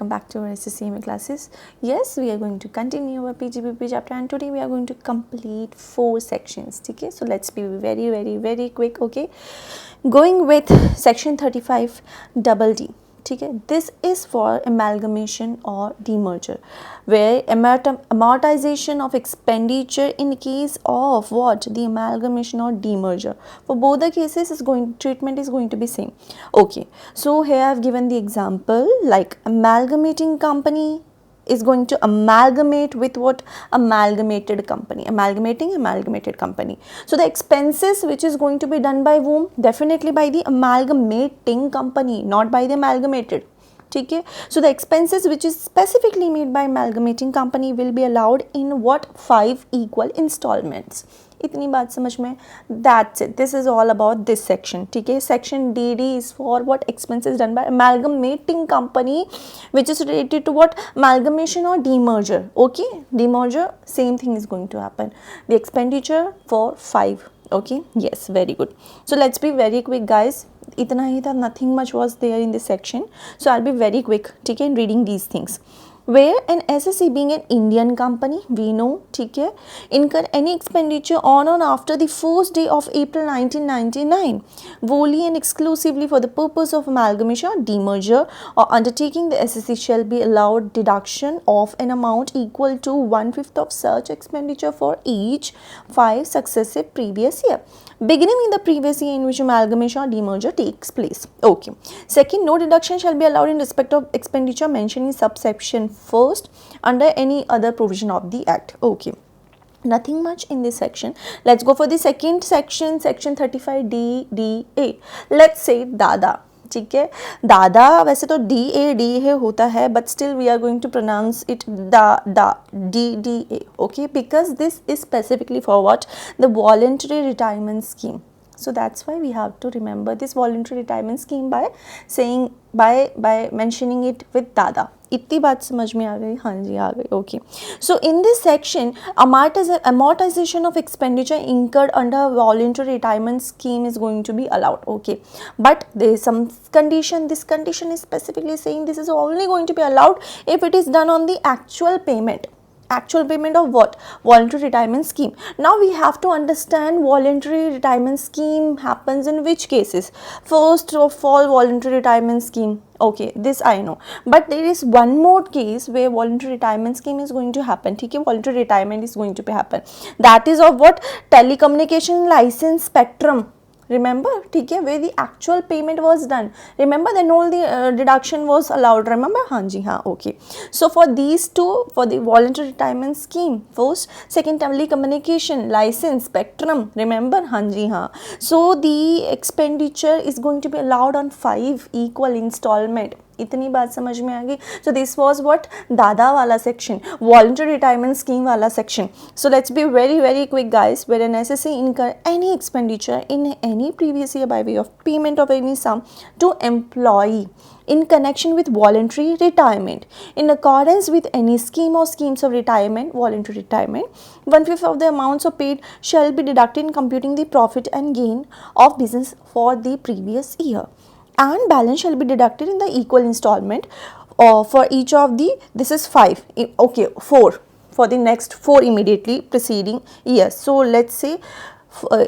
welcome back to our SSCMA classes. Yes, we are going to continue our PGBP chapter and today we are going to complete 4 sections. Okay, so let's be very quick. Okay, going with section 35 double D. ठीक है, this is for amalgamation or demerger, where amortization of expenditure in case of what, the amalgamation or demerger. For both the cases, treatment is going to be same. Okay, so here I have given the example like amalgamating company is going to amalgamate with what, amalgamated company, amalgamated company. So the expenses which is going to be done by whom, definitely by the amalgamating company, not by the amalgamated. ठीक है, so the expenses which is specifically made by amalgamating company will be allowed in what, 5 equal installments. इतनी बात समझ में, that's it, this is all about this section. ठीक है, section DD is for what, expenses done by amalgamating company which is related to what, amalgamation or demerger. Okay, demerger, same thing is going to happen, the expenditure for 5. Okay, yes, very good. So let's be very quick guys, इतना ही था, nothing much was there in this section, so I'll be very quick, ठीक है, in reading these things. Where an SSC being an Indian company, we know, ठीक है, incur any expenditure on or after the first day of April 1999, wholly and exclusively for the purpose of amalgamation or demerger or undertaking, the SSC shall be allowed deduction of an amount equal to 1/5 of such expenditure for each 5 successive previous year, beginning in the previous year in which amalgamation or demerger takes place. Okay. Second, no deduction shall be allowed in respect of expenditure mentioned in subsection first under any other provision of the act. Okay, nothing much in this section. Let's go for the second section, section 35DDA. Let's say दादा, ठीक है, दादा वैसे तो DA होता है, but still we are going to pronounce it DDA. Okay, because this is specifically for what, the voluntary retirement scheme. So that's why we have to remember this voluntary retirement scheme by saying, by mentioning it with dada. इतनी बात समझ में आ गई, हाँ जी आ गई. Okay, so in this section amortization of expenditure incurred under voluntary retirement scheme is going to be allowed. Okay, but there is some condition. This condition is specifically saying this is only going to be allowed if it is done on the actual payment of what, voluntary retirement scheme. Now we have to understand voluntary retirement scheme happens in which cases. First of all, voluntary retirement scheme, okay, this I know, but there is one more case where voluntary retirement scheme is going to happen. ठीक है, voluntary retirement is going to be happen, that is of what, telecommunication license spectrum. Remember, ठीक है, where the actual payment was done. Remember, then all the deduction was allowed. Remember, हाँ जी हाँ. Okay, so for these two, for the voluntary retirement scheme, first, second, telecommunication license spectrum. Remember, हाँ जी हाँ. So the expenditure is going to be allowed on 5 equal installment. इतनी बात समझ में आ गई. So this was what, दादा वाला section, voluntary retirement scheme वाला section. So let's be very quick guys. Where an SSC incur any expenditure in any previous year by way of payment of any sum to employee in connection with voluntary retirement in accordance with any scheme or schemes of retirement, voluntary retirement, 1/5 of the amounts of paid shall be deducted in computing the profit and gain of business for the previous year, and balance shall be deducted in the equal installment for each of the, this is 5, okay, 4 for the next 4 immediately preceding years. So let's say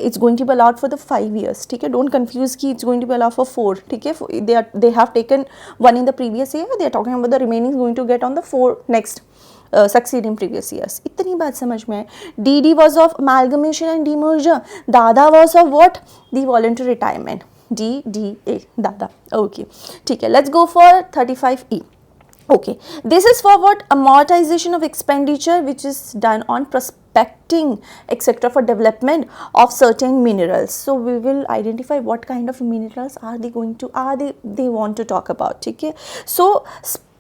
it's going to be allowed for the 5 years. ठीक है, don't confuse कि it's going to be allowed for 4. ठीक है, they have taken 1 in the previous year, they are talking about the remaining is going to get on the 4 next succeeding previous years. इतनी बात समझ में है. DD was of amalgamation and demerger, दादा was of what, the voluntary retirement, DDA, दादा. Okay, ठीक है, let's go for 35E. Okay, this is for what, amortization of expenditure which is done on prospecting etc. for development of certain minerals. So we will identify what kind of minerals are they want to talk about. Okay, so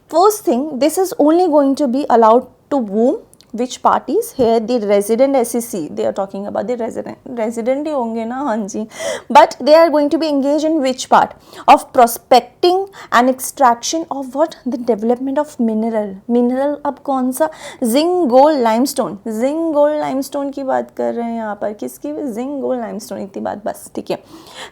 first thing, this is only going to be allowed to whom, which parties here the resident SEC, they are talking about the resident ही होंगे ना, हाँ जी, but they are going to be engaged in which part of prospecting and extraction of what, the development of mineral अब कौन सा, zinc gold limestone की बात कर रहे हैं यहाँ पर, किसकी, जिंक गोल्ड लाइमस्टोन, इतनी बात बस, ठीक है.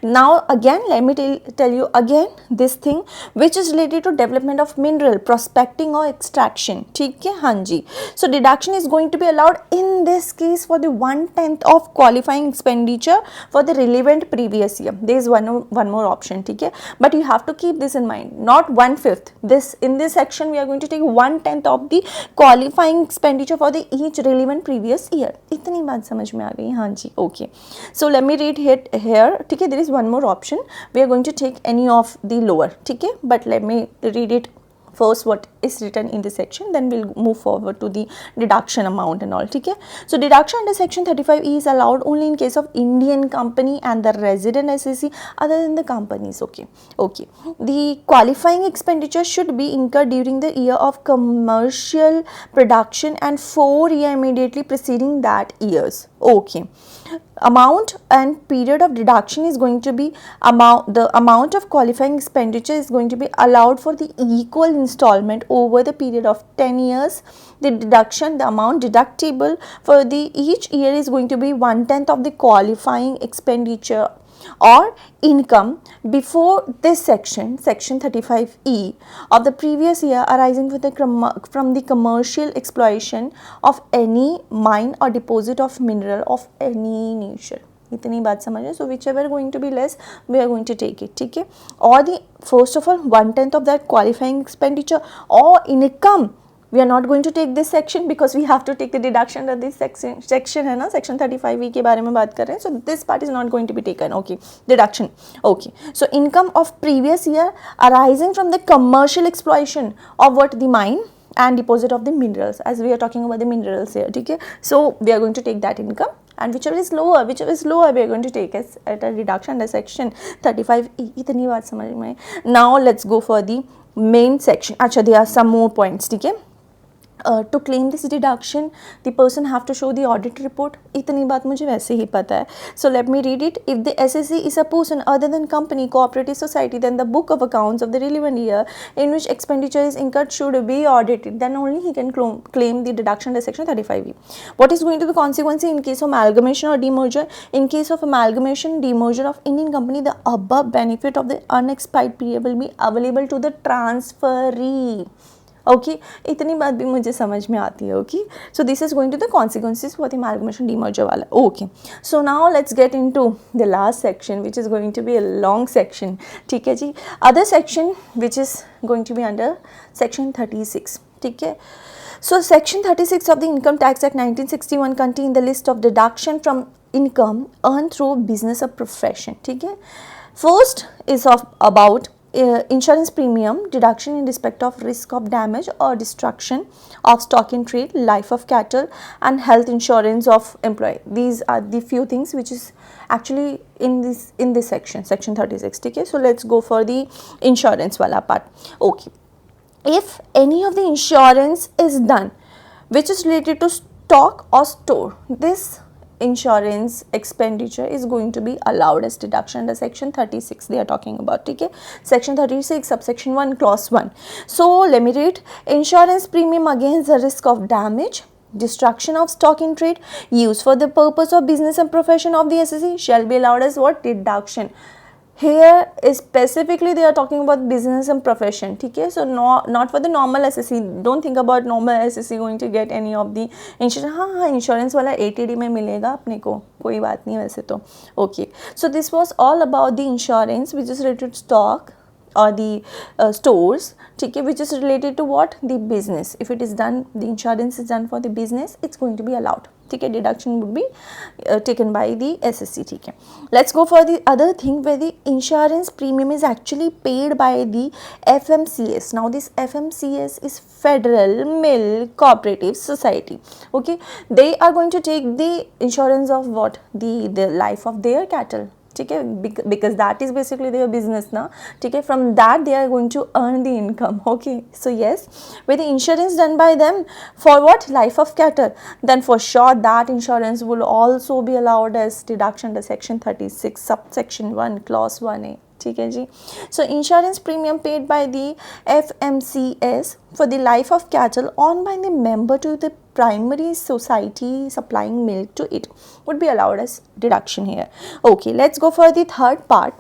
Now again let me tell you again this thing which is related to development of mineral, prospecting और एक्सट्रैक्शन, ठीक है, हाँ जी. So deduction is going to be allowed in this case for the 1/10 of qualifying expenditure for the relevant previous year. There is one more option, ठीक है, but you have to keep this in mind, not 1/5. This in this section we are going to take 1/10 of the qualifying expenditure for the each relevant previous year. इतनी बात समझ में आ गई, हाँ जी, okay. So let me read here, ठीक है, there is one more option. We are going to take any of the lower, ठीक है, but let me read it first what is written in this section, then we'll move forward to the deduction amount and all, ठीक है. So deduction under section 35E is allowed only in case of Indian company and the resident SEC other than the companies, okay. The qualifying expenditure should be incurred during the year of commercial production and 4 years immediately preceding that years, okay. Amount and period of deduction is going to be the amount of qualifying expenditure is going to be allowed for the equal installment over the period of 10 years. The deduction, the amount deductible for the each year is going to be 1/10 of the qualifying expenditure or income before this section 35E of the previous year arising from the commercial exploitation of any mine or deposit of mineral of any nature. इतनी बात समझे. So whichever going to be less, we are going to take it, ठीक है. Or the first of all 1/10 of that qualifying expenditure or income. We are not going to take this section because we have to take the deduction of this section है ना, section 35E के बारे में बात कर रहे हैं. So this part is not going to be taken, okay. Deduction, okay. So income of previous year arising from the commercial exploitation of what, the mine and deposit of the minerals, as we are talking about the minerals here, ठीक है. So we are going to take that income, and whichever is lower we are going to take as at a reduction under section 35E. इतनी बात समझ में. Now let's go for the main section. अच्छा, there are some more points, ठीक है. To claim this deduction the person have to show the audit report. इतनी बात मुझे वैसे ही पता है. So let me read it. If the SSC is a person other than company, cooperative society, then the book of accounts of the relevant year in which expenditure is incurred should be audited. Then only he can claim the deduction under section 35E. What is going to be consequence in case of amalgamation or demerger? In case of amalgamation, demerger of Indian company, the above benefit of the unexpired period will be available to the transferee. Okay, इतनी बात भी मुझे समझ में आती है. Okay, so this is going to the consequences for the amalgamation demerger वाला. Okay, so now let's get into the last section which is going to be a long section, ठीक है जी. Other section which is going to be under section 36, ठीक है. So section 36 of the Income Tax Act 1961 contain the list of deduction from income earned through business or profession, ठीक है. First is about insurance premium deduction in respect of risk of damage or destruction of stock in trade, life of cattle, and health insurance of employee. These are the few things which is actually in this section 36, okay. So let's go for the insurance wala part. Okay, if any of the insurance is done which is related to stock or store, this insurance expenditure is going to be allowed as deduction under section 36 they are talking about, okay. Section 36 subsection 1 clause 1. So let me read. Insurance premium against the risk of damage, destruction of stock in trade used for the purpose of business and profession of the SSC shall be allowed as what, deduction. Here is specifically they are talking about business and profession, ठीक है. So not for the normal SSC. Don't think about normal SSC going to get any of the insurance. हाँ insurance वाला ATD में मिलेगा अपने को, कोई बात नहीं वैसे तो. Okay, so this was all about the insurance which is related to stock or the stores, ठीक है, which is related to what, the business. If it is done, the insurance is done for the business, it's going to be allowed, ठीक है. Deduction would be taken by the SSC, ठीक है. Let's go for the other thing where the insurance premium is actually paid by the FMCS. Now this FMCS is Federal Milk Cooperative Society, okay. They are going to take the insurance of what, the life of their cattle, ठीक है, because that is basically their business ना, ठीक है, from that they are going to earn the income. Okay, so yes, with the insurance done by them for what, life of cattle, then for sure that insurance will also be allowed as deduction under section 36 subsection 1 clause 1A. ठीक है जी. So insurance premium paid by the FMCS for the life of cattle owned by the member to the primary society supplying milk to it would be allowed as deduction here. Okay, let's go for the third part,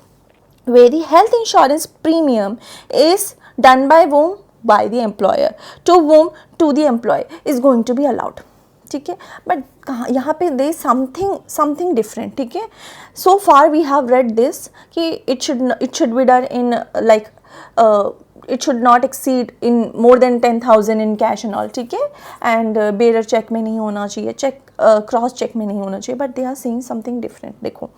where the health insurance premium is done by whom, by the employer, to whom, to the employee is going to be allowed. ठीक है, but कहाँ यहाँ पे they something different. ठीक है, so far we have read this कि it should be done in like it should not exceed in more than 10,000 in cash and all. ठीक है, and bearer check में नहीं होना चाहिए, check cross check में नहीं होना चाहिए, but they are saying something different. देखो,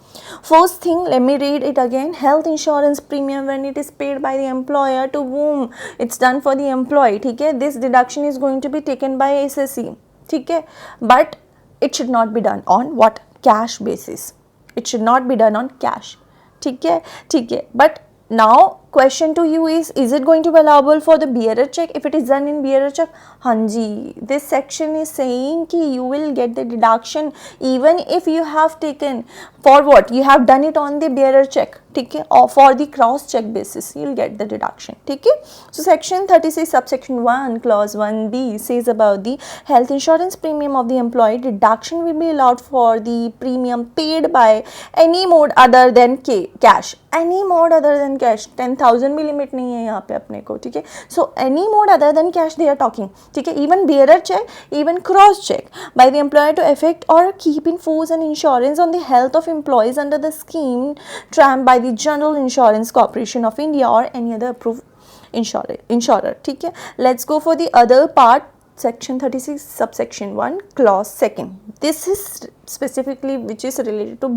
first thing, let me read it again. Health insurance premium when it is paid by the employer to whom it's done for the employee. ठीक है, this deduction is going to be taken by SSE. ठीक है, but it should not be done on what, cash basis. It should not be done on cash. ठीक है, but now question to you is it going to be allowable for the bearer check if it is done in bearer check? हाँ जी, this section is saying कि you will get the deduction even if you have taken for what, you have done it on the bearer check. ठीक है, or for the cross check basis you will get the deduction. ठीक है, so section 36 subsection 1 clause 1B says about the health insurance premium of the employee. Deduction will be allowed for the premium paid by any mode other than cash. Any mode other than cash. 10,000 भी limit नहीं है यहाँ पे अपने को. ठीक है, so any mode other than cash they are talking. ठीक है, even bearer check, even cross check by the employer to effect or keep in force an insurance on the health of employees under the scheme trammed by the General Insurance Corporation of India or any other approved insurer. ठीक है, let's go for the other part. Section 36 subsection 1 clause 2. This is specifically which is related to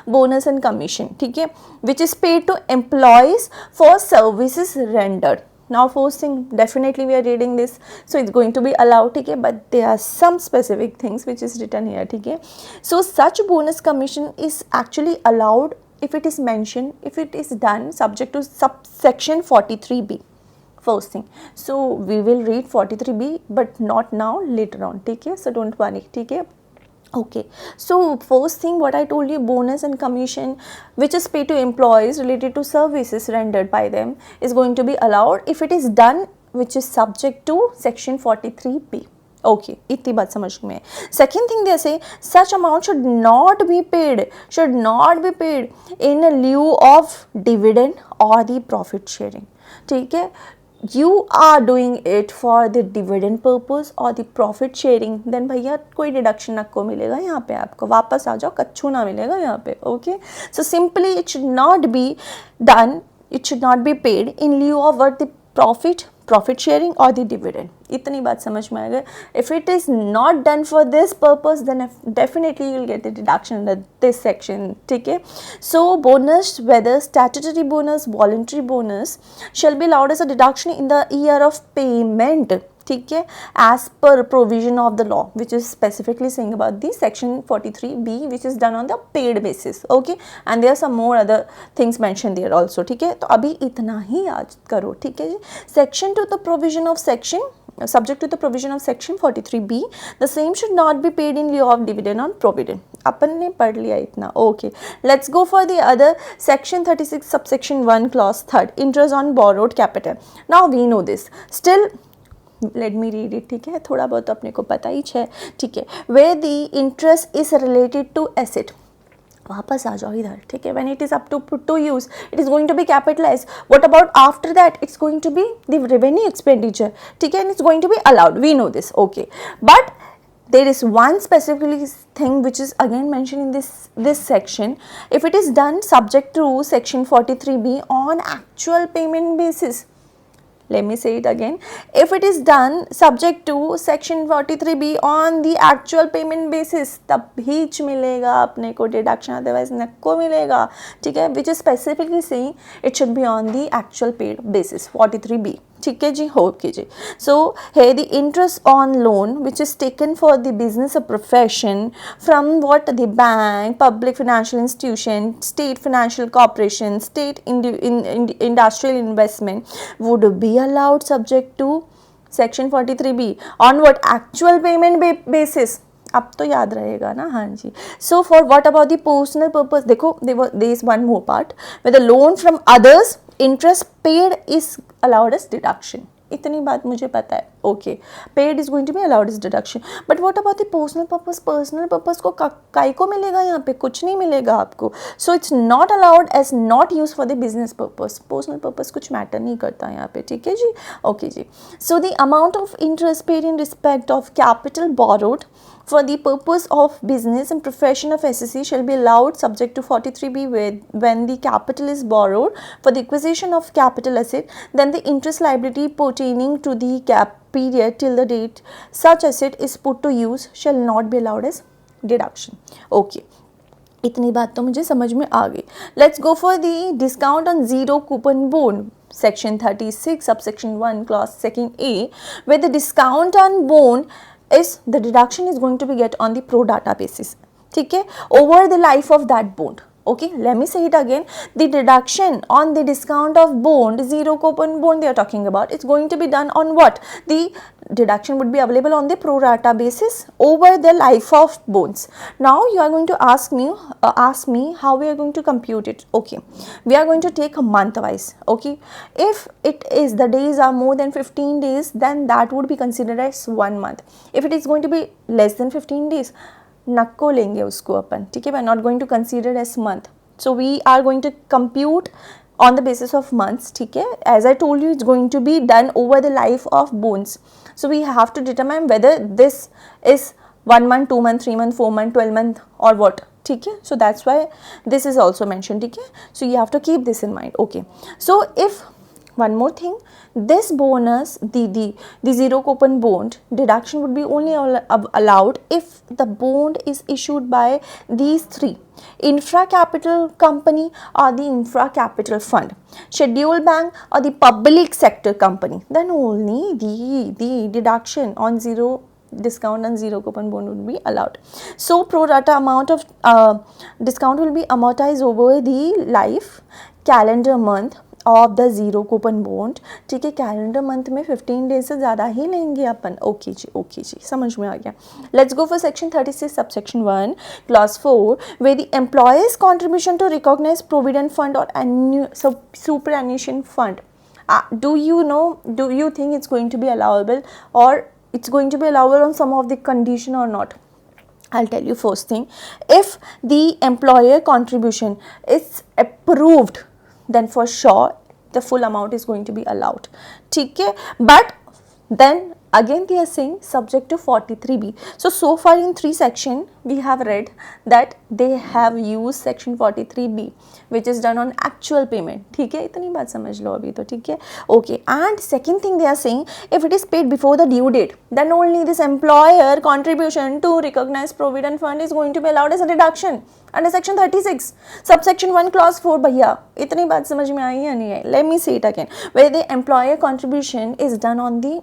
bonus and commission. ठीक है, which is paid to employees for services rendered. Now first thing, definitely we are reading this, so it's going to be allowed. ठीक है, but there are some specific things which is written here. ठीक है, so such bonus commission is actually allowed if it is mentioned, if it is done subject to subsection 43B. First thing, so we will read 43B but not now, later on. ठीक है, so don't worry. ठीक है, okay, so first thing what I told you, bonus and commission which is paid to employees related to services rendered by them is going to be allowed if it is done which is subject to section 43B. Okay, इतनी बात समझ में. Second thing they say, such amount should not be paid in lieu of dividend or the profit sharing. ठीक है, you are doing it for the dividend purpose or the profit sharing, then भैया कोई deduction आपको मिलेगा यहाँ पे, आपको वापस आ जाओ, कच्छू ना मिलेगा यहाँ पे. Okay, so simply it should not be done, it should not be paid in lieu of what, the profit sharing or the dividend. इतनी बात समझ में आ गई. If it is not done for this purpose, then definitely you will get the deduction under this section. ठीक है, so bonus, whether statutory bonus, voluntary bonus, shall be allowed as a deduction in the year of payment. ठीक है, as per provision of the law which is specifically saying about the section 43B which is done on the paid basis. Okay, and there are some more other things mentioned there also. ठीक है, तो अभी इतना ही याद करो. ठीक है जी, section to the provision of section subject to the provision of section 43B, the same should not be paid in lieu of dividend on provident. अपन ने पढ़ लिया इतना. Okay, let's go for the other section 36 subsection 1 clause 3, interest on borrowed capital. Now we know this, still let me read it. ठीक है, थोड़ा बहुत अपने को पता ही है. ठीक है, where the interest is related to asset, वापस आ जाओ इधर. ठीक है, when it is up to use it is going to be capitalized. What about after that? It's going to be the revenue expenditure. ठीक है, and it's going to be allowed, we know this. Okay, but there is one specific thing which is again mentioned in this section. If it is done subject to section 43B on actual payment basis, let me say it again, if it is done subject to section 43B on the actual payment basis, तब ही मिलेगा अपने को deduction, otherwise नको मिलेगा. ठीक है, which is specifically saying it should be on the actual paid basis 43B. ठीक है जी, ओके जी. So here the interest on loan which is taken for the business or profession from what the bank, public financial institution, state financial corporation, state industrial investment would be allowed subject to section 43B on what actual payment basis. अब तो याद रहेगा ना, हाँ जी. So for what about the personal purpose, देखो there is one more part, with the loan from others interest paid is allowed as deduction. इतनी बात मुझे पता है, okay. Paid is going to be allowed is deduction. But what about the personal purpose, personal purpose को काय को मिलेगा यहाँ पे, कुछ नहीं मिलेगा आपको. So it's not allowed as not use for the business purpose. Personal purpose कुछ मैटर नहीं करता यहाँ पे, ठीक है जी, ओके जी. So the amount of interest paid in respect of capital borrowed for the purpose of business and profession of SSC shall be allowed subject to 43B when the capital is borrowed for the acquisition of capital asset, then the interest liability pertaining to the cap period till the date such asset is put to use shall not be allowed as deduction. Okay. इतनी बात तो मुझे समझ में आ गई. Let's go for the discount on zero coupon bond. Section 36 subsection 1 clause second A, where the discount on bond is the deduction is going to be get on the pro rata basis, ठीक है, over the life of that bond. Okay, let me say it again. The deduction on the discount of bond, zero coupon bond they are talking about, it's going to be done on what? The deduction would be available on the pro rata basis over the life of bonds. Now you are going to ask me how we are going to compute it. Okay, we are going to take a month wise. Okay, if it is the days are more than 15 days, then that would be considered as 1 month. If it is going to be less than 15 days, नक्को लेंगे उसको अपन, ठीक है. We are not going to consider as month, so we are going to compute on the basis of months, ठीक है. As I told you, it's going to be done over the life of bonds. So we have to determine whether this is 1 month, 2 month, 3 month, 4 month, 12 month or what, ठीक है. So that's why this is also mentioned, ठीक है. So you have to keep this in mind. Okay, so if one more thing, this bonus, the zero coupon bond deduction would be only allowed if the bond is issued by these three: infra capital company or the infra capital fund, scheduled bank or the public sector company. Then only the deduction on zero discount and zero coupon bond would be allowed. So pro rata amount of discount will be amortized over the life calendar month of the zero coupon bond, ठीक है. Calendar month में 15 days से ज़्यादा ही लेंगे अपन. Okay जी, समझ में आ गया. Let's go for section 36 subsection 1 clause 4, way the employees contribution to recognise provident fund और superannuation fund. Do you think it's going to be allowable, or it's going to be allowable on some of the condition or not? I'll tell you first thing. If the employer contribution is approved, then for sure the full amount is going to be allowed, ठीक है. But then again they are saying subject to 43B. So far in 3 section we have read that they have used section 43B which is done on actual payment, ठीक है. इतनी बात समझ लो अभी तो, ठीक है. Okay, and second thing they are saying, if it is paid before the due date, then only this employer contribution to recognized provident fund is going to be allowed as a deduction under section 36 subsection 1 clause 4. भैया इतनी बात समझ में आई या नहीं आई? Let me say it again. Where the employer contribution is done on the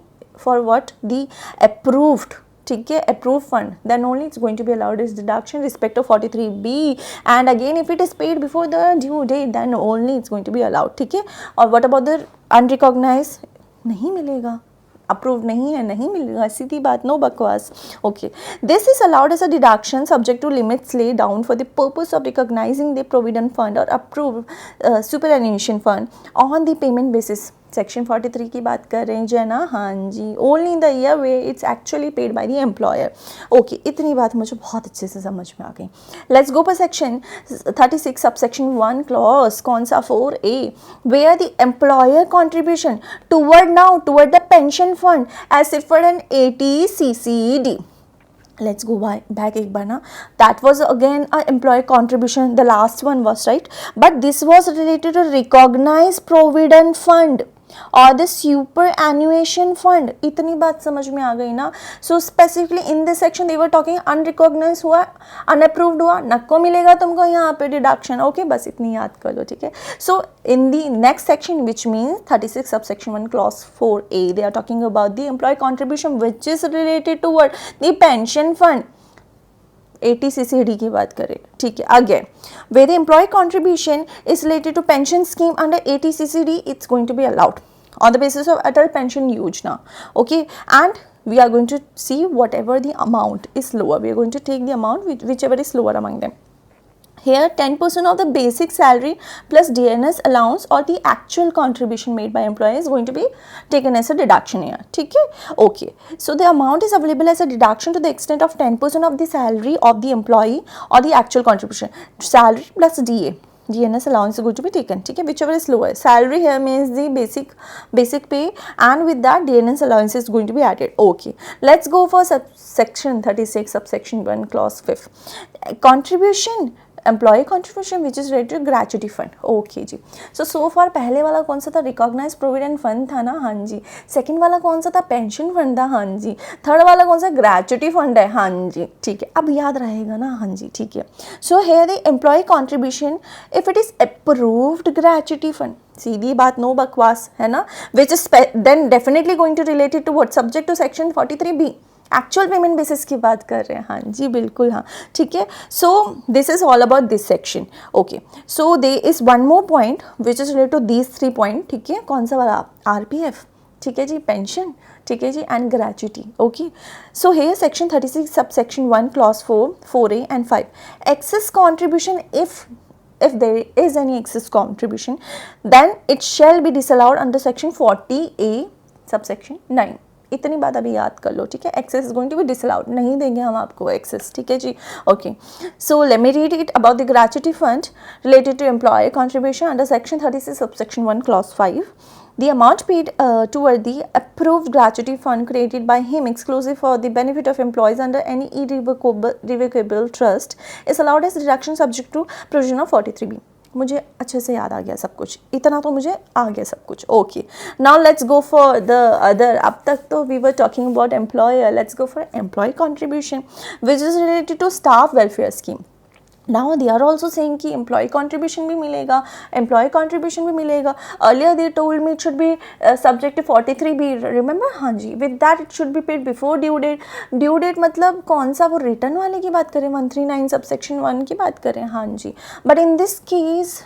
for what? The approved, ठीक है, approved fund, then only it's going to be allowed as deduction respect of 43B. And again if it is paid before the due date, then only it's going to be allowed, ठीक है. और what about the unrecognized? नहीं मिलेगा, approve नहीं है, नहीं मिलेगा, सीधी बात, नो बकवास. Okay, this is allowed as a deduction subject to limits lay down for the purpose of recognising the provident fund और approve superannuation fund on the payment basis. Section 43 की बात कर रहे हैं ना, हाँ जी. Only in the year way it's actually paid by the employer. Okay, इतनी बात मुझे बहुत अच्छे से समझ में आ गई. लेट्स गो पर सेक्शन 36 सबसेक्शन 1 क्लॉज कौन सा 4A, where the employer contribution toward the pension fund as if for an 80 Let's go back एक बार ना. That was again a employer contribution, the last one was, right, but this was related to recognized provident fund. और the super fund, इतनी बात समझ में आ गई ना. So specifically in this section they were talking unrecognised हुआ, unapproved हुआ, नको मिलेगा तुमको यहाँ पे डिडक्शन. ओके, बस इतनी याद कर लो, ठीक है. So in the next section which means 36 subsection 1 clause 4A they are talking about the employee contribution which is related to what, the pension fund. 80CCD की बात करें, ठीक है. Again where the employee contribution is related to pension scheme under 80CCD, it's going to be allowed on the basis of adult pension yojana. Okay, and we are going to see whatever the amount is lower, we are going to take the amount whichever is lower among them. Here 10% of the basic salary plus DNS allowance or the actual contribution made by employee is going to be taken as a deduction here. ठीक है, okay. So the amount is available as a deduction to the extent of 10% of the salary of the employee or the actual contribution. Salary plus DNS allowance is going to be taken, ठीक है, whichever is lower. Salary here means the basic pay, and with that DNS allowance is going to be added. Okay, let's go for section 36 subsection 1 clause 5. Contribution, employee contribution which is related to gratuity fund. Okay जी. So far पहले वाला कौन सा था, recognise provident fund था ना, हाँ जी. Second वाला कौन सा था, पेंशन फंड था, हाँ जी. थर्ड वाला कौन सा, ग्रेचुटी फंड है, हाँ जी, ठीक है. अब याद रहेगा ना, हाँ जी, ठीक है. So here the employee contribution if it is approved gratuity fund, सीधी बात, नो बकवास, है ना, which is then definitely going to related to what, subject to section 43B. Actual payment basis की बात कर रहे हैं, हाँ जी, बिल्कुल, हाँ, ठीक है. So this is all about this section. Okay, so they is one more point which is related to these 3 point, ठीक है. कौन सा वाला, RPF, ठीक है जी, पेंशन, ठीक है जी, and gratuity. Okay, so here section 36 subsection 1 clause 4, 4A and 5. Excess contribution, if there is any excess contribution, then it shall be disallowed under section 40A subsection 9. इतनी बात अभी याद कर लो, ठीक है. Excess is going to be disallowed, नहीं देंगे हम आपको एक्सेस, ठीक है जी. Okay, so let me read it about the gratuity fund related to employee contribution under section 36 subsection 1 clause 5. The amount paid toward the approved gratuity fund created by him exclusive for the benefit of employees under any irrevocable trust is allowed as deduction subject to provision of 43B. मुझे अच्छे से याद आ गया सब कुछ, इतना तो मुझे आ गया सब कुछ. Okay, now let's go for the other. अब तक तो we were talking about employer, let's go for employee contribution which is related to staff welfare scheme. Now they are also saying कि एम्प्लॉय कॉन्ट्रीब्यूशन भी मिलेगा, employee contribution भी मिलेगा. Earlier they told me it should be subject to 43B, remember, हाँ जी. With that it should be paid before due date. Due date मतलब कौन सा, वो रिटर्न वाले की बात करें, 139 सबसेक्शन 1 की बात करें, हाँ जी. But in this case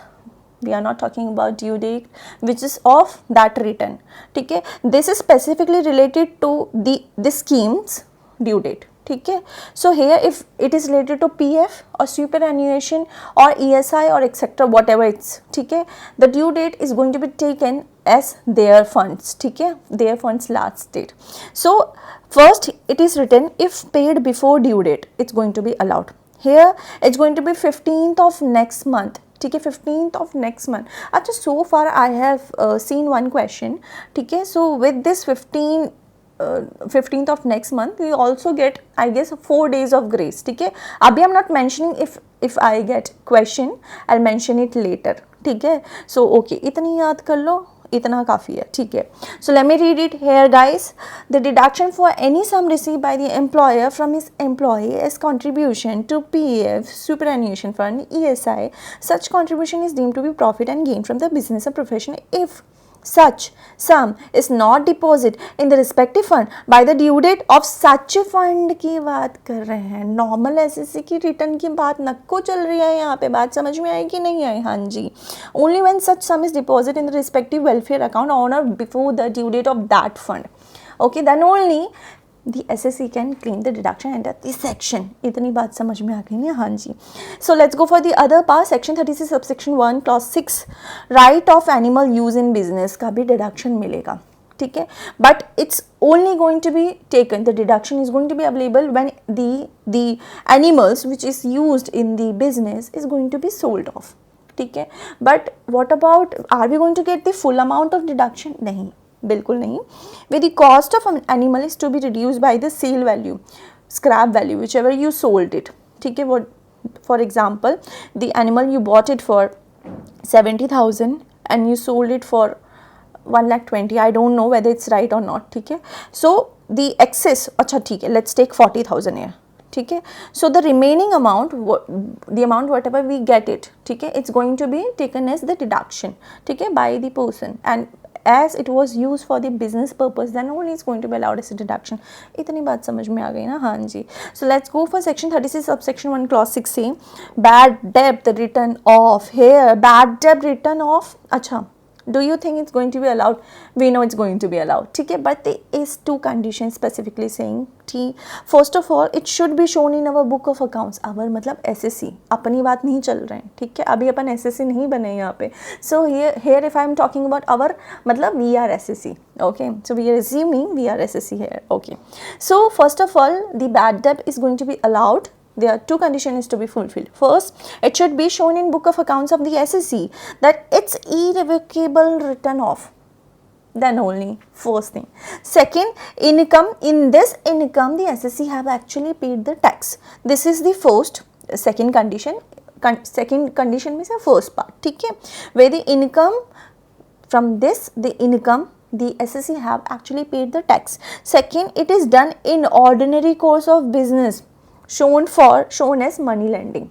we are not talking about due date which is of that return, ठीक है. this is specifically related to the schemes due date, ठीक है. so here if it is related to PF or superannuation or ESI or etc whatever it's, ठीक है, the due date is going to be taken as their funds, ठीक है, their funds last date. so first it is written if paid before due date it's going to be allowed. here it's going to be 15th of next month, ठीक है, 15th of next month. अच्छा, so far I have seen one question, ठीक है. so with this 15th of next month we also get I guess 4 days of grace, ठीक है. अभी I'm not mentioning if I get question I'll mention it later, ठीक है. so okay, इतनी याद कर लो, इतना काफ़ी है, ठीक है. So let me read it here guys. The deduction for any sum receive by the employer from his employee as contribution to PF, superannuation fund, ESI, such contribution is deemed to be profit and gain from the business or profession if such sum is not deposited in the respective fund by the due date of such fund की बात कर रहे हैं. Normal SSC की return की बात नको चल रही है यहाँ पे, बात समझ में आई कि नहीं आई, हाँ जी. only when such sum is deposited in the respective welfare account on or before the due date of that fund, okay, then only the SSC can claim the deduction under this section. इतनी बात समझ में आ गई ना, हाँ जी. So let's go for the other part. section 36 subsection 1 clause 6, right of animal use in business का भी deduction मिलेगा, ठीक है. but it's only going to be taken, the deduction is going to be available when the animals which is used in the business is going to be sold off, ठीक है. but what about, are we going to get the full amount of deduction? नहीं, बिल्कुल नहीं. with the cost of an animal is to be reduced by the sale value, scrap value, whichever you sold it, ठीक है. what, for example, the animal you bought it for 70,000 and you sold it for 1,20,000, I don't know whether it's right or not, ठीक है. So the excess, अच्छा ठीक है, let's take 40,000 here, ठीक है. So the remaining amount, the amount whatever we get it, ठीक है, it's going to be taken as the deduction, ठीक है, by the person, and as it was used for the business purpose, then only it's going to be allowed as a deduction. इतनी बात समझ में आ गई ना. हाँ जी. So let's go for section 36 subsection 1 clause 6 से bad debt written off. Here bad debt written off, अच्छा, do you think it's going to be allowed? We know it's going to be allowed, ठीक है, but there is two conditions specifically saying, ठीक. First of all, it should be shown in our book of accounts. our मतलब SSC, अपनी बात नहीं चल रहे हैं, ठीक है, अभी अपन SSC नहीं बने यहाँ पे. So here if I am talking about our, मतलब we are SSC, okay, so we are assuming we are SSC here, okay. So first of all, the bad debt is going to be allowed. There are two conditions to be fulfilled. First, it should be shown in book of accounts of the SSC that it's irrevocable written off. Then only first thing. Second, income, in this income the SSC have actually paid the tax. This is the first. Second condition. Second condition means the first part, ठीक है, where the income, from this the income the SSC have actually paid the tax. Second, it is done in ordinary course of business, shown as money lending,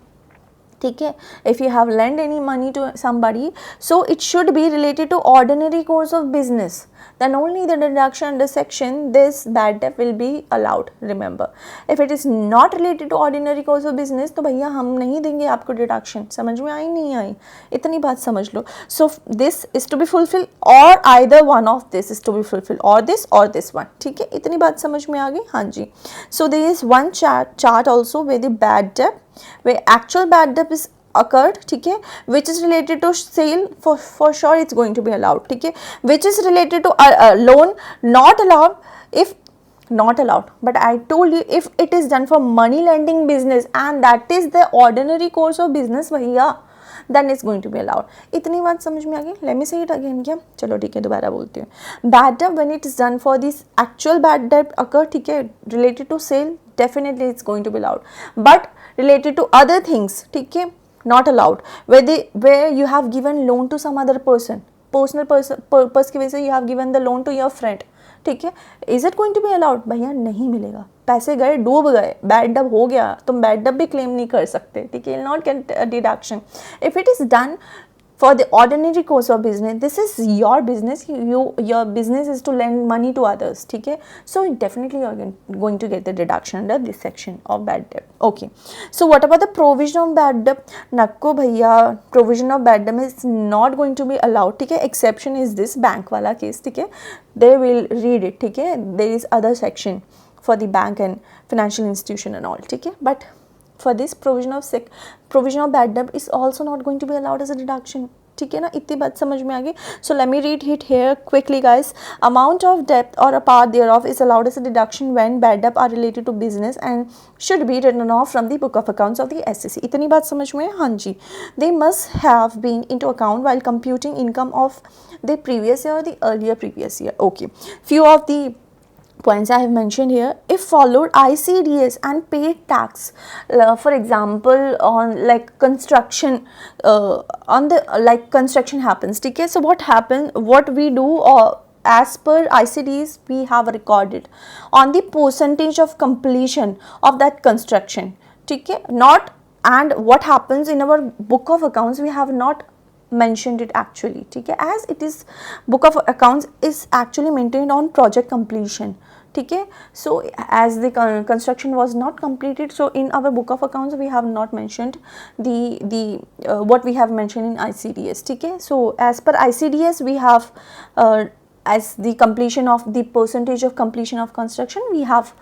ठीक है. If you have lent any money to somebody, so it should be related to ordinary course of business, then only the deduction under section this bad debt will be allowed. Remember, if it is not related to ordinary course of business, तो भैया हम नहीं देंगे आपको deduction. समझ में आई नहीं आई, इतनी बात समझ लो. So this is to be fulfilled, or either one of this is to be fulfilled, or this one, ठीक है, इतनी बात समझ में आ गई. हाँ जी. So there is one chart also where the bad debt, where actual bad debt is occurred, ठीक है, which is related to sale, for sure it's going to be allowed, ठीक है, which is related to loan, not allowed. If not allowed, but I told you if it is done for money lending business and that is the ordinary course of business भैया, then it's going to be allowed. इतनी बात समझ में आ गई. Let me say it again. क्या, चलो ठीक है, दोबारा बोलती हूँ. Bad debt when it is done for this actual bad debt occur, ठीक है, related to sale, definitely it's going to be allowed, but related to other things, ठीक है, not allowed. Where you have given loan to some other person, personal purpose की वजह से you have given the loan to your friend, ठीक है, is it going to be allowed? भैया नहीं मिलेगा, पैसे गए, डूब गए, बैड डब हो गया, तुम बैड डब भी क्लेम नहीं कर सकते, ठीक है, not get a deduction. If it is done for the ordinary course of business, this is your business, your business is to lend money to others, ठीक है, so definitely you are going to get the deduction under this section of bad debt. Okay, so what about the provision of bad debt? नको भैया, provision of bad debt is not going to be allowed, ठीक है, exception is this bank वाला case, ठीक है, they will read it, ठीक है, there is other section for the bank and financial institution and all, ठीक है, but for this provision of bad debt is also not going to be allowed as a deduction, ठीक है ना, इतनी बात समझ में आ गई. So let me read it here quickly guys. Amount of debt or a part thereof is allowed as a deduction when bad debt are related to business and should be written off from the book of accounts of the SSC. इतनी बात समझ में है. हाँ जी. They must have been into account while computing income of the previous year or the earlier previous year. Okay, few of the points I have mentioned here. If followed ICDS and paid tax, for example on like construction, on the like construction happens, okay, so what we do, as per ICDs we have recorded on the percentage of completion of that construction, okay, not, and what happens in our book of accounts we have not mentioned it actually, ठीक है, as it is book of accounts is actually maintained on project completion, ठीक है, so as the construction was not completed, so in our book of accounts we have not mentioned the what we have mentioned in ICDS, ठीक है, so as per ICDS we have as the completion of the percentage of completion of construction we have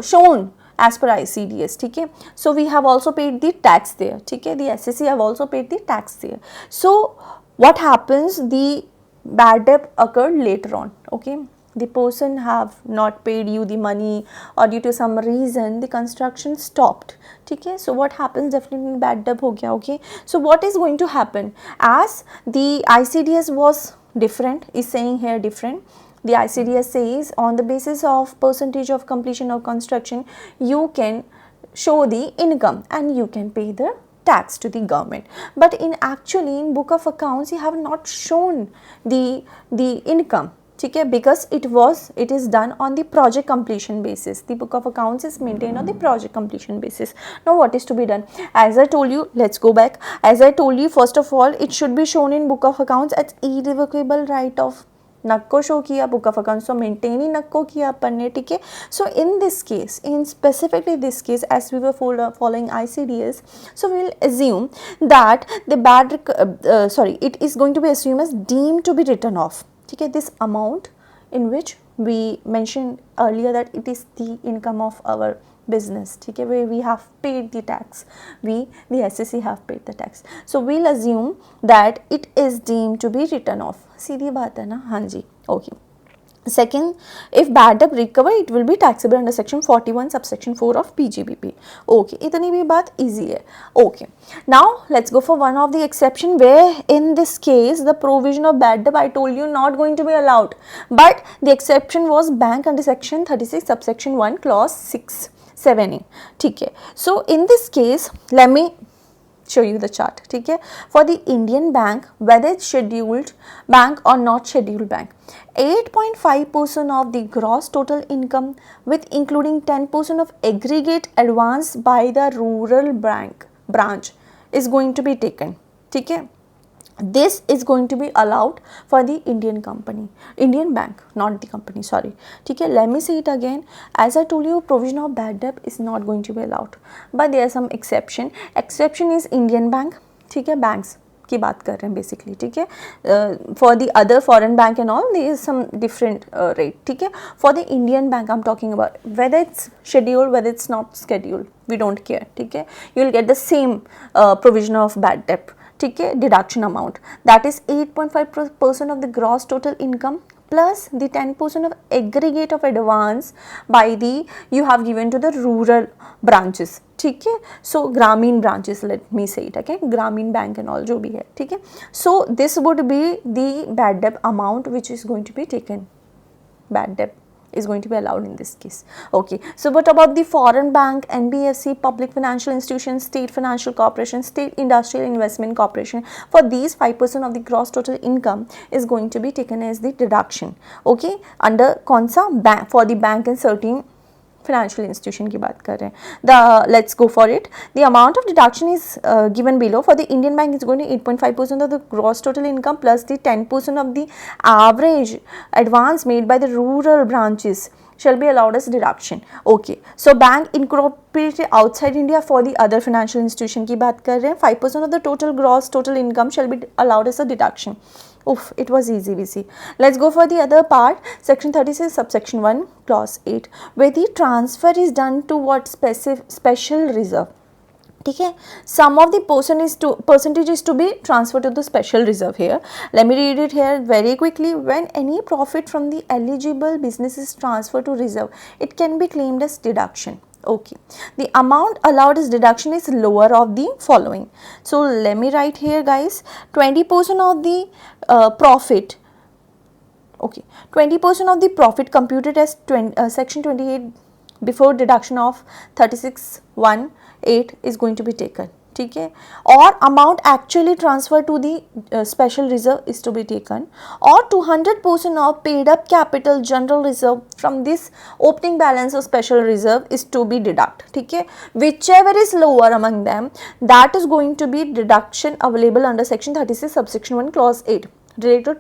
shown as per ICDS, ठीक है, so we have also paid the tax there, ठीक है, the SSC have also paid the tax there. So what happens, the bad debt occurred later on, okay, the person have not paid you the money or due to some reason the construction stopped, ठीक है, so what happens, definitely bad debt हो गया, okay. So what is going to happen, as the ICDS was different, is saying here different, the ICDS says on the basis of percentage of completion of construction you can show the income and you can pay the tax to the government. But in actually in book of accounts you have not shown the income, ठीक है, because it is done on the project completion basis. The book of accounts is maintained on the project completion basis. Now what is to be done? As I told you, let's go back. As I told you, first of all it should be shown in book of accounts as irrevocable right of. नक्को show किया, book of accounts तो maintain ही नक्को किया अपन ने, ठीक है. So in this case, in specifically this case, as we were following ICDS, so we will assume that the bad it is going to be assumed as deemed to be written off, ठीक है. This amount in which we mentioned earlier that it is the income of our business, ठीक है, where we have paid the tax, the SEC have paid the tax. So we'll assume that it is deemed to be written off. सीधी बात है ना, हाँ जी, okay. Second, if bad debt recover, it will be taxable under section 41 subsection 4 of PGBP. Okay, इतनी भी बात easy है. Okay, now let's go for one of the exception where in this case the provision of bad debt I told you not going to be allowed, but the exception was bank under section 36 subsection 1 clause 6 7A, ठीक है. So in this case, let me show you the chart, ठीक है. For the Indian bank, whether it's scheduled bank or not scheduled bank, 8.5% of the gross total income with including 10% of aggregate advance by the rural branch is going to be taken, ठीक है. This is going to be allowed for the Indian bank, not the company, sorry, ठीक है. Let me say it again. As I told you, provision of bad debt is not going to be allowed, but there are some exception. Exception is Indian bank, ठीक है, banks की बात कर रहे हैं basically, ठीक है. For the other foreign bank and all there is some different rate, ठीक है. For the Indian bank I am talking about whether it's scheduled, whether it's not scheduled, we don't care, ठीक है. You will get the same provision of bad debt, ठीक है. Deduction amount that is 8.5% of the gross total income plus the 10% of aggregate of advance by the you have given to the rural branches, ठीक है. So Grameen branches, let me say it again, Grameen bank and all जो भी है, ठीक है. So this would be the bad debt amount which is going to be taken, bad debt is going to be allowed in this case. Okay, so what about the foreign bank, NBFC, public financial institutions, state financial corporation, state industrial investment corporation? For these 5% of the gross total income is going to be taken as the deduction. Okay, under कौन सा bank, for the bank and certain financial institution की बात कर रहे हैं. Let's go for it. The amount of deduction is given below. For the Indian bank is going to 8.5% of the gross total income plus the 10% of the average advance made by the rural branches shall be allowed as deduction. Okay, so bank incorporated outside India, for the other financial institution की बात कर रहे हैं, 5% of the gross total income shall be allowed as a deduction. Oof, it was easy, we see. Let's go for the other part, section 36 subsection 1 clause 8, where the transfer is done to what special reserve, ठीक है. Some of the percentage is to be transferred to the special reserve here. Let me read it here very quickly. When any profit from the eligible business is transferred to reserve, it can be claimed as deduction. Okay, the amount allowed as deduction is lower of the following. So let me write here, guys. 20% of the profit. Okay, 20% of the profit computed as section 28 before deduction of 36(1)(8) is going to be taken, ठीक है. और amount actually transferred to the special reserve is to be taken, or 200% of paid up capital general reserve from this opening balance of special reserve is to be deducted, ठीक है. Whichever is lower among them, that is going to be deduction available under section 36 subsection 1 clause 8 related to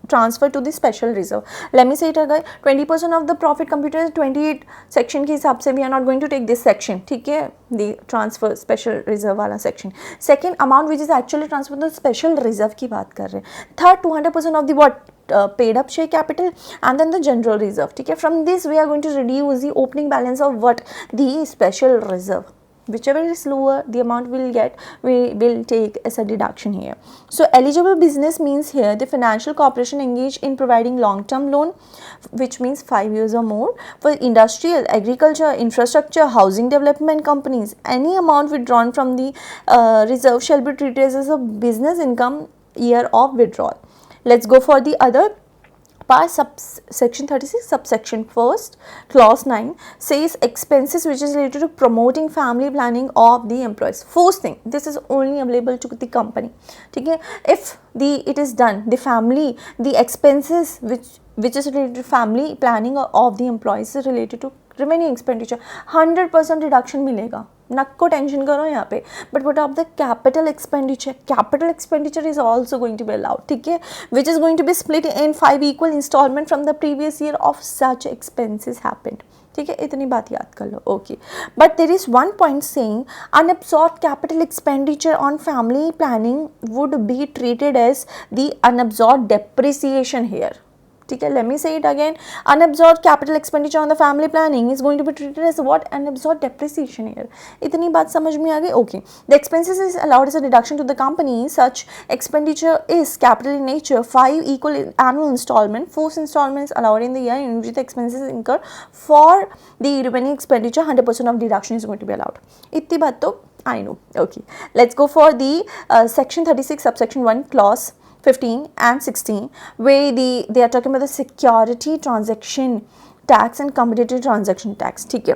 transfer to the special reserve. Let me say it again. 20% of the profit computed 28 section के हिसाब से we are not going to take this section, ठीक है, the transfer special reserve वाला section. Second, amount which is actually transferred to the special reserve की बात कर रहे हैं. Third, 200% of the what paid up share capital and then the general reserve, ठीक है. From this we are going to reduce the opening balance of what, the special reserve. Whichever is lower, the amount we will take as a deduction here. So eligible business means here the financial corporation engaged in providing long-term loan, which means 5 years or more, for industrial, agriculture, infrastructure, housing development companies. Any amount withdrawn from the reserve shall be treated as a business income year of withdrawal. Let's go for the other. Part section 36 subsection first clause 9 says expenses which is related to promoting family planning of the employees. First thing, this is only available to the company. ठीक है, if it is done, the family, the expenses which is related to family planning of the employees is related to remaining expenditure, 100% reduction मिलेगा, नको tension करो यहाँ पे. But what of the capital expenditure is also going to be allowed. ठीक है, which is going to be split in 5 equal instalment from the previous year of such expenses happened. ठीक है, इतनी बात याद कर लो. Okay, but there is one point saying unabsorbed capital expenditure on family planning would be treated as the unabsorbed depreciation hair. ठीक है, let me say it again, unabsorbed capital expenditure on the family planning is going to be treated as what? Unabsorbed depreciation here. इतनी बात समझ में आ गई. Okay, the expenses is allowed as a deduction to the company. Such expenditure is capital in nature. 5 equal annual installment. 4th installment is allowed in the year in which the expenses incur. For the remaining expenditure, 100% of deduction is going to be allowed. इतनी बात तो I know. Okay, let's go for the section 36 subsection 1 clause 15 and 16 where they are talking about the security transaction tax and commodity transaction tax. ठीक है,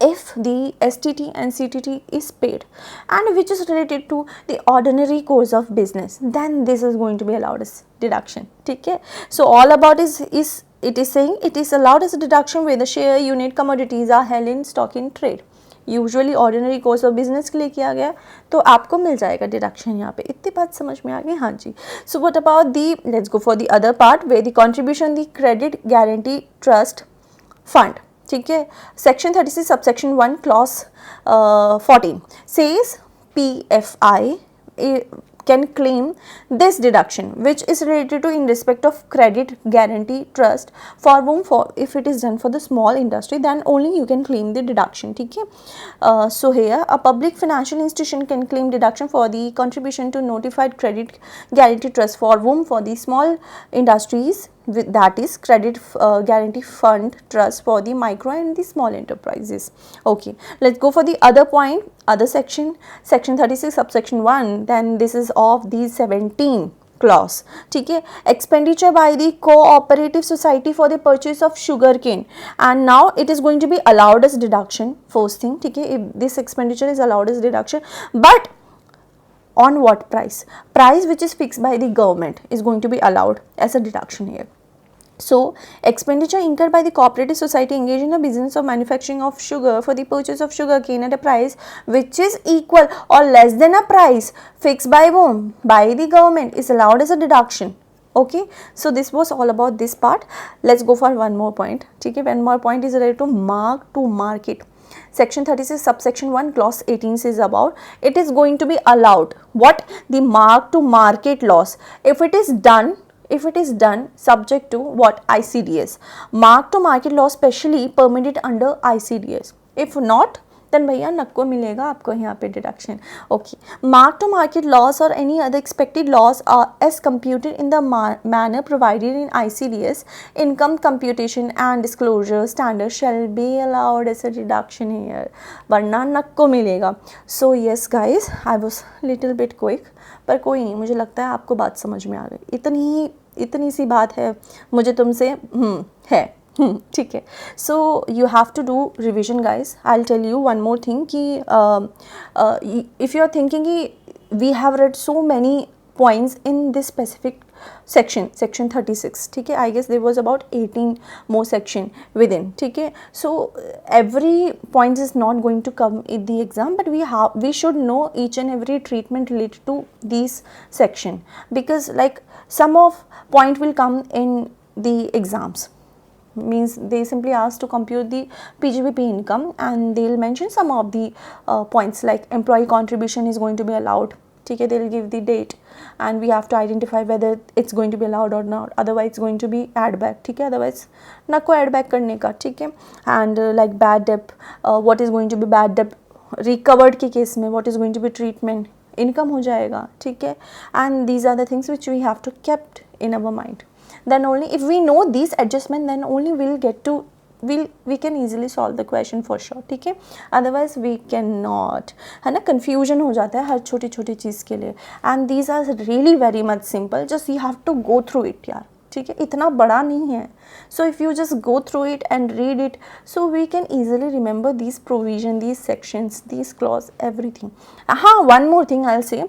if the STT and CTT is paid and which is related to the ordinary course of business, then this is going to be allowed as deduction. ठीक है, so all about is it is saying it is allowed as a deduction where the share unit commodities are held in stock in trade. Usually ordinary course of business के लिए किया गया, तो आपको मिल जाएगा deduction यहाँ पे. इतनी बात समझ में आ गई. हाँ जी. So what about the, let's go for the other part way the contribution the credit guarantee trust fund. ठीक है, section 36 subsection 1 clause 14 says PFI can claim this deduction which is related to in respect of credit guarantee trust for whom, for if it is done for the small industry, then only you can claim the deduction. ठीक है, so here a public financial institution can claim deduction for the contribution to notified credit guarantee trust for whom, for the small industries, that is credit guarantee fund trust for the micro and the small enterprises. Okay, let's go for the other point, other section 36 subsection 1. then this is of the 17 clause. ठीक है, expenditure by the cooperative society for the purchase of sugar cane and now it is going to be allowed as deduction. first thing, ठीक है, if this expenditure is allowed as deduction, but on what price which is fixed by the government is going to be allowed as a deduction here. So expenditure incurred by the cooperative society engaged in the business of manufacturing of sugar for the purchase of sugar cane at a price which is equal or less than a price fixed by whom? By the government is allowed as a deduction. Okay, so this was all about this part. Let's go for one more point. ठीक है, one more point is related to mark to market. Section 36 subsection 1 clause 18 says about it is going to be allowed what? The mark to market loss if it is done subject to what? ICDS. Mark to market loss specially permitted under ICDS. If not, then भैया नको मिलेगा आपको यहाँ पे deduction. Okay, mark to market loss और any other expected loss as computed in the manner provided in ICDS income computation and disclosure standard shall be allowed as a deduction here, वरना नको मिलेगा. So yes guys, I was little bit quick, पर कोई नहीं, मुझे लगता है आपको बात समझ में आ गई. इतनी सी बात है मुझे तुमसे है. ठीक है, so you have to do revision guys. I will tell you one more thing कि इफ़ यू आर थिंकिंग कि we have read so many points in this specific section 36. ठीक है, I guess there was about 18 more section within. ठीक है, so every point is not going to come in the exam, but we should know each and every treatment related to these section, because like some of point will come in the exams. Means they simply ask to compute the PGBP income and they will mention some of the points like employee contribution is going to be allowed. ठीक है, they will give the date and we have to identify whether it's going to be allowed or not, otherwise it's going to be add back. ठीक है, otherwise ना को add back करने का. ठीक है, and like bad debt, what is going to be bad debt recovered के case में what is going to be treatment, income हो जाएगा. ठीक है, and these are the things which we have to kept in our mind. Then only if we know these adjustment, then only we'll get to we can easily solve the question for sure. ठीक है, otherwise we cannot, है ना, confusion हो जाता है हर छोटी छोटी चीज़ के लिए. and these are really very much simple, just you have to go through it यार. ठीक है, इतना बड़ा नहीं है. So if you just go through it and read it, so we can easily remember this provision, these sections, these clause, everything. One more thing I'll say,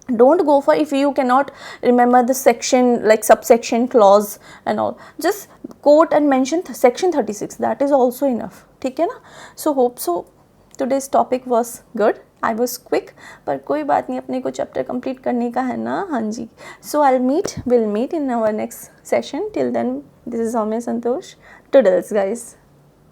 don't go for, if you cannot remember the section like subsection clause and all, just quote and mention section 36, that is also enough. ठीक है ना. So hope so today's topic was good. I was quick, पर कोई बात नहीं, अपने को chapter complete करने का है ना. हाँ जी. So we'll meet in our next session. Till then, this is Soumya Santosh. Toodles guys.